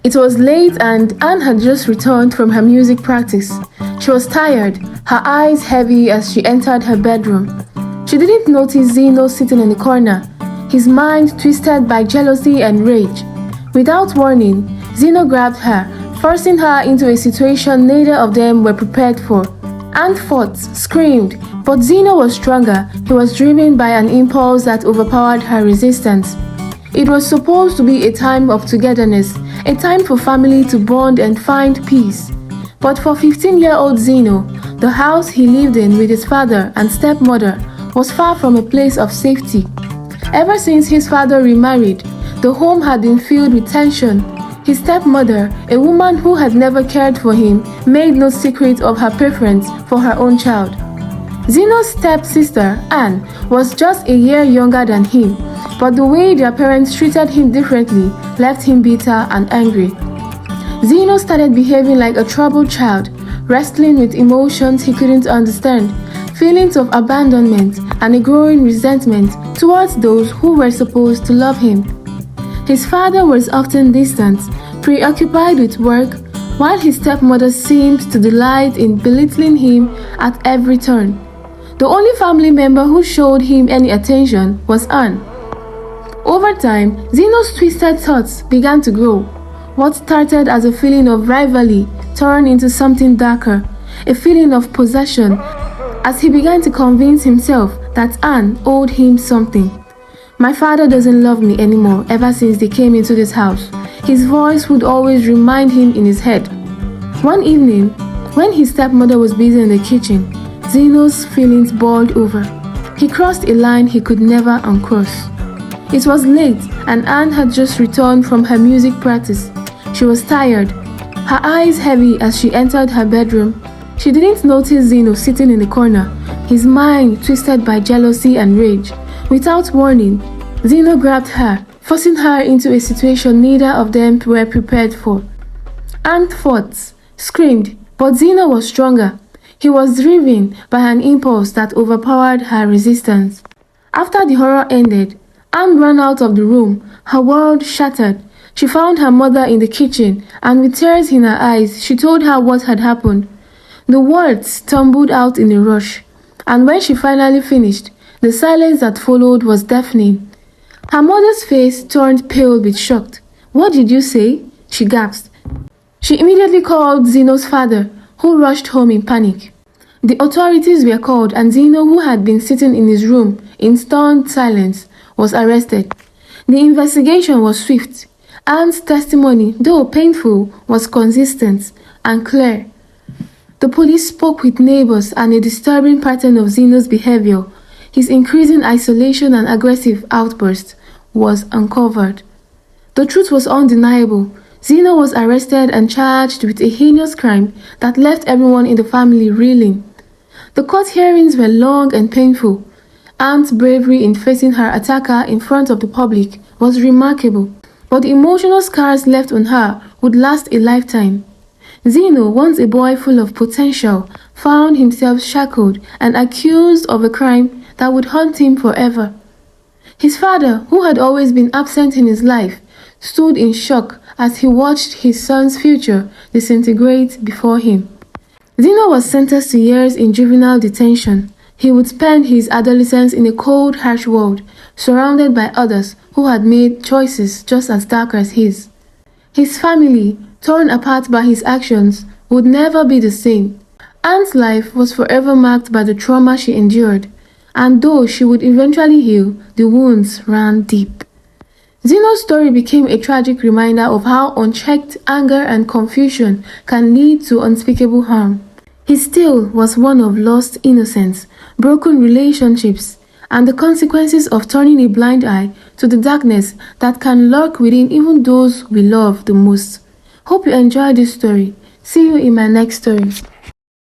It was late and Anne had just returned from her music practice. She was tired, her eyes heavy as she entered her bedroom. She didn't notice Zino sitting in the corner, his mind twisted by jealousy and rage. Without warning, Zino grabbed her, forcing her into a situation neither of them were prepared for. Anne fought, screamed, but Zino was stronger. He was driven by an impulse that overpowered her resistance. It was supposed to be a time of togetherness, a time for family to bond and find peace. But for 15-year-old Zino, the house he lived in with his father and stepmother was far from a place of safety. Ever since his father remarried, the home had been filled with tension. His stepmother, a woman who had never cared for him, made no secret of her preference for her own child. Zino's stepsister, Anne, was just a year younger than him, but the way their parents treated him differently left him bitter and angry. Zino started behaving like a troubled child, wrestling with emotions he couldn't understand, feelings of abandonment and a growing resentment towards those who were supposed to love him. His father was often distant, preoccupied with work, while his stepmother seemed to delight in belittling him at every turn. The only family member who showed him any attention was Anne. Over time, Zino's twisted thoughts began to grow. What started as a feeling of rivalry turned into something darker, a feeling of possession, as he began to convince himself that Anne owed him something. "My father doesn't love me anymore ever since they came into this house," his voice would always remind him in his head. One evening, when his stepmother was busy in the kitchen, Zino's feelings boiled over. He crossed a line he could never uncross. It was late and Anne had just returned from her music practice. She was tired, her eyes heavy as she entered her bedroom. She didn't notice Zino sitting in the corner, his mind twisted by jealousy and rage. Without warning, Zino grabbed her, forcing her into a situation neither of them were prepared for. Anne fought, screamed, but Zino was stronger. He was driven by an impulse that overpowered her resistance. After the horror ended, Anne ran out of the room, her world shattered. She found her mother in the kitchen, and with tears in her eyes, she told her what had happened. The words tumbled out in a rush, and when she finally finished, the silence that followed was deafening. Her mother's face turned pale with shock. "What did you say?" she gasped. She immediately called Zino's father, who rushed home in panic. The authorities were called and Zino, who had been sitting in his room in stunned silence, was arrested. The investigation was swift. Anne's testimony, though painful, was consistent and clear. The police spoke with neighbors and a disturbing pattern of Zino's behavior. His increasing isolation and aggressive outbursts was uncovered. The truth was undeniable. Zino was arrested and charged with a heinous crime that left everyone in the family reeling. The court hearings were long and painful. Anne's bravery in facing her attacker in front of the public was remarkable, but the emotional scars left on her would last a lifetime. Zino, once a boy full of potential, found himself shackled and accused of a crime that would haunt him forever. His father, who had always been absent in his life, stood in shock as he watched his son's future disintegrate before him. Zino was sentenced to years in juvenile detention. He would spend his adolescence in a cold, harsh world, surrounded by others who had made choices just as dark as his. His family, torn apart by his actions, would never be the same. Anne's life was forever marked by the trauma she endured, and though she would eventually heal, the wounds ran deep. Zino's story became a tragic reminder of how unchecked anger and confusion can lead to unspeakable harm. His tale was one of lost innocence, broken relationships, and the consequences of turning a blind eye to the darkness that can lurk within even those we love the most. Hope you enjoyed this story. See you in my next story.